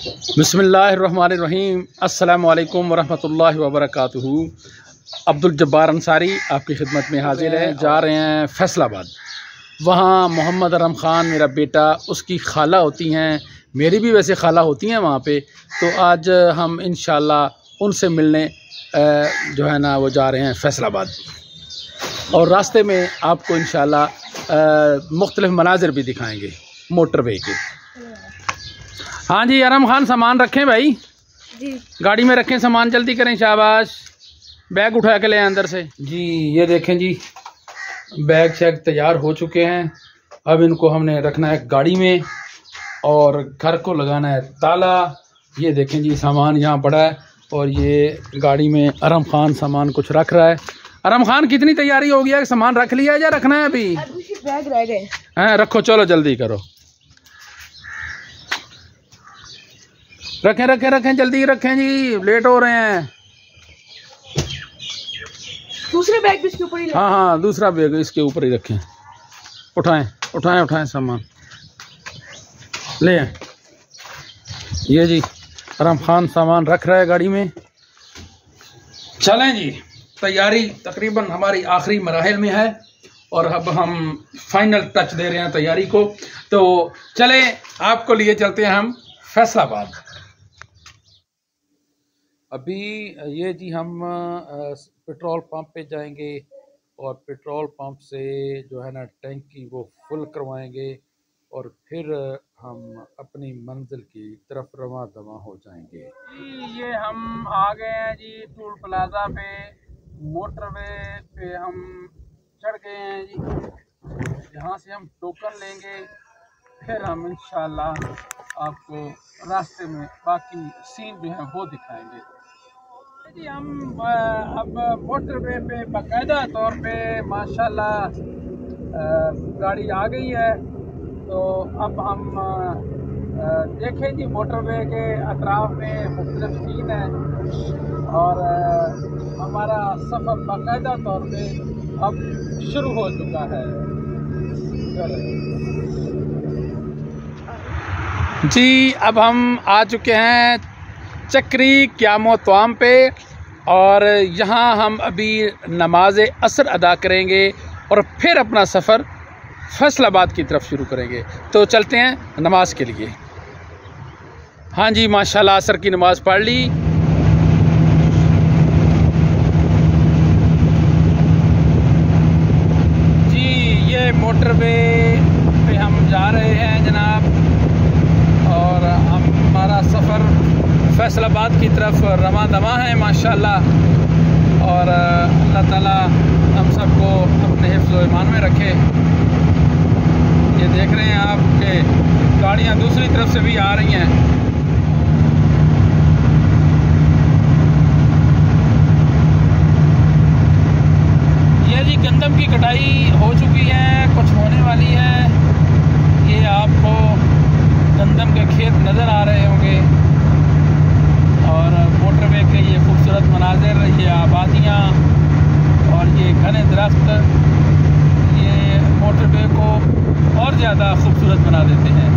बिस्मिल्लाहिर्रहमानिर्रहीम। अस्सलामु अलैकुम वरहमतुल्लाहि वबरकातुहू। अब्दुल जब्बार अंसारी आपकी खिदमत में हाजिर है। जा रहे हैं फैसलाबाद। वहाँ मोहम्मद अरम ख़ान मेरा बेटा, उसकी खाला होती हैं, मेरी भी वैसे खाला होती हैं वहाँ पे। तो आज हम इंशाअल्लाह उनसे मिलने जो है ना वो जा रहे हैं फैसलाबाद, और रास्ते में आपको इंशाअल्लाह मुख्तलिफ़ मनाज़िर भी दिखाएँगे मोटरवे के। हाँ जी अरम ख़ान, सामान रखें भाई जी, गाड़ी में रखें सामान, जल्दी करें, शाबाश। बैग उठा के ले अंदर से जी। ये देखें जी, बैग शैग तैयार हो चुके हैं। अब इनको हमने रखना है गाड़ी में और घर को लगाना है ताला। ये देखें जी, सामान यहाँ पड़ा है और ये गाड़ी में अरम ख़ान सामान कुछ रख रहा है। अरम ख़ान, कितनी तैयारी हो गया? सामान रख लिया है या रखना है अभी? बैग रह गए हैं, रखो, चलो जल्दी करो। रखें रखें रखें, जल्दी रखें जी, लेट हो रहे हैं। दूसरे बैग भी इसके ऊपर ही हाँ हाँ, दूसरा बैग इसके ऊपर ही रखें। उठाएं उठाएं उठाएं सामान, ले आए। ये जी अरम ख़ान सामान रख रहा है गाड़ी में। चलें जी, तैयारी तकरीबन हमारी आखिरी मराहिल में है और अब हम फाइनल टच दे रहे हैं तैयारी को। तो चले, आपको लिए चलते हैं हम फैसलाबाद। अभी ये जी हम पेट्रोल पंप पे जाएंगे और पेट्रोल पंप से जो है ना टैंकी वो फुल करवाएंगे और फिर हम अपनी मंजिल की तरफ रवां दवा हो जाएंगे। ये हम आ गए हैं जी टोल प्लाजा पे, मोटरवे पे हम चढ़ गए हैं जी। यहाँ से हम टोकन लेंगे, फिर हम इंशाल्लाह आपको रास्ते में बाकी सीन जो है वो दिखाएंगे जी। हम अब मोटरवे पे बाकायदा तौर पे माशाल्लाह गाड़ी आ गई है। तो अब हम देखें जी, मोटरवे के अतराफ में मुख्तलिफ सीन है और हमारा सफ़र बाकायदा तौर पे अब शुरू हो चुका है। जी अब हम आ चुके हैं चक्री क्यामो तवाम पे और यहाँ हम अभी नमाज असर अदा करेंगे और फिर अपना सफ़र फैसलाबाद की तरफ शुरू करेंगे। तो चलते हैं नमाज के लिए। हाँ जी माशाल्लाह, असर की नमाज पढ़ ली। जी ये मोटरवे पे हम जा रहे हैं जनाब, और हमारा सफ़र फैसलाबाद की तरफ रवां दवा है माशाल्लाह। और अल्लाह ताला हम सबको अपने हिफ्ज़ व ईमान में रखे। ये देख रहे हैं आप कि गाड़ियाँ दूसरी तरफ से भी आ रही हैं। ये जी गंदम की कटाई हो चुकी है, कुछ होने वाली है। ये आपको गंदम के खेत नज़र आ रहे होंगे और मोटरवे के ये खूबसूरत मनाज़िर, ये आबादियाँ और ये घने दरख्त ये मोटरवे को और ज़्यादा खूबसूरत बना देते हैं।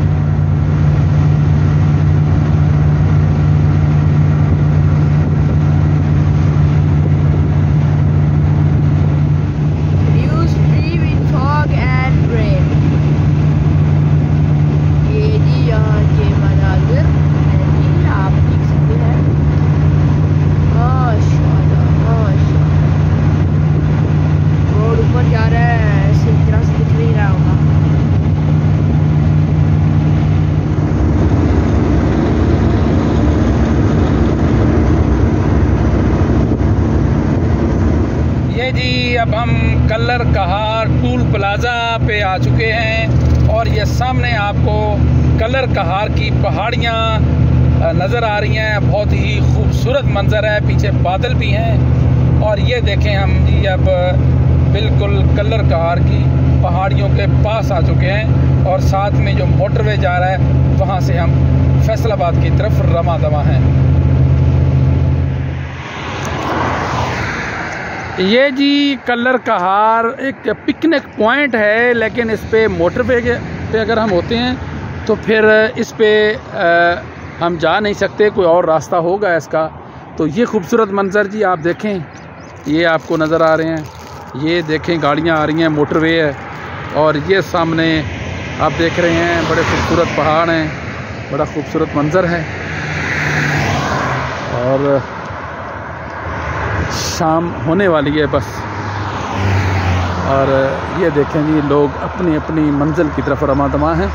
जी अब हम कल्लर कहार टोल प्लाजा पे आ चुके हैं और ये सामने आपको कल्लर कहार की पहाड़ियाँ नज़र आ रही हैं। बहुत ही खूबसूरत मंज़र है, पीछे बादल भी हैं। और ये देखें हम जी अब बिल्कुल कल्लर कहार की पहाड़ियों के पास आ चुके हैं और साथ में जो मोटरवे जा रहा है वहाँ से हम फैसलाबाद की तरफ रवां दवा हैं। ये जी कल्लर कहार एक पिकनिक पॉइंट है, लेकिन इस पे मोटरवे पे अगर हम होते हैं तो फिर इस पे हम जा नहीं सकते, कोई और रास्ता होगा इसका। तो ये खूबसूरत मंज़र जी आप देखें, ये आपको नज़र आ रहे हैं, ये देखें गाड़ियाँ आ रही हैं, मोटरवे है, और ये सामने आप देख रहे हैं बड़े खूबसूरत पहाड़ हैं, बड़ा खूबसूरत मंज़र है। और शाम होने वाली है बस, और ये देखें जी लोग अपनी अपनी मंजिल की तरफ रवाना हैं।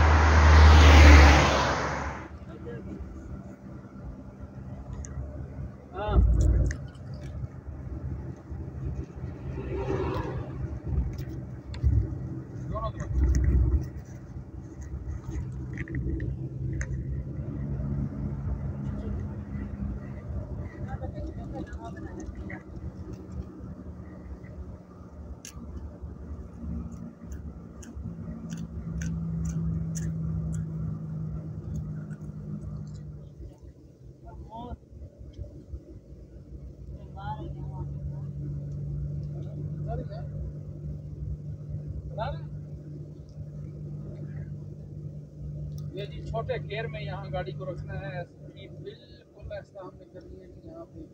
ये जी छोटे गेयर में यहाँ गाड़ी को रखना है, स्पीड बिल्कुल ऐसा हमने करनी है कि यहाँ पे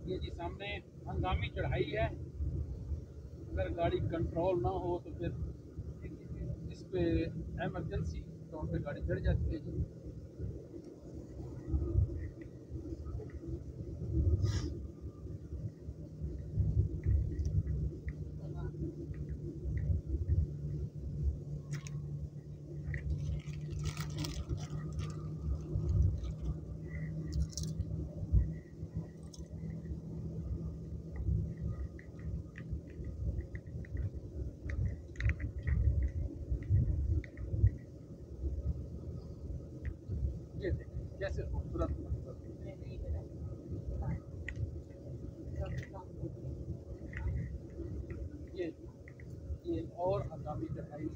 ये जी सामने हंगामी चढ़ाई है। अगर गाड़ी कंट्रोल ना हो तो फिर इस पे एमरजेंसी तौर पे गाड़ी चढ़ जाती है जी। ये देखिए कैसे खूबसूरत ये और हंगामी चढ़ाई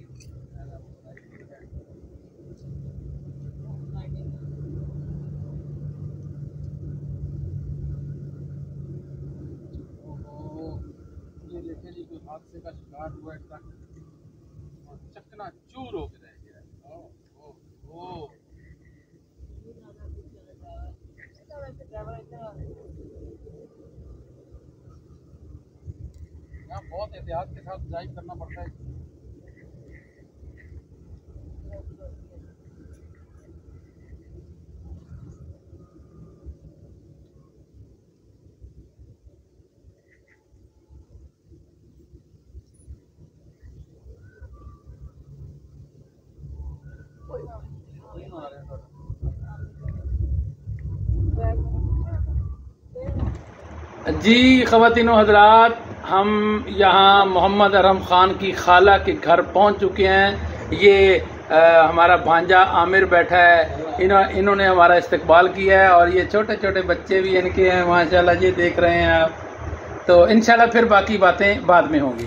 ये देखें जी कोई हादसे का शिकार हुआ है ट्रक और चकनाचूर हो के रह गया है। यहाँ बहुत एहतियात के साथ ड्राइव करना पड़ता है। जी ख़वातीनो हज़रात, हम यहाँ मोहम्मद अरहम ख़ान की खाला के घर पहुँच चुके हैं। ये हमारा भांजा आमिर बैठा है, इन्होंने हमारा इस्तकबाल किया है, और ये छोटे छोटे बच्चे भी इनके हैं माशाल्लाह, ये देख रहे हैं आप। तो इंशाल्लाह फिर बाकी बातें बाद में होंगी।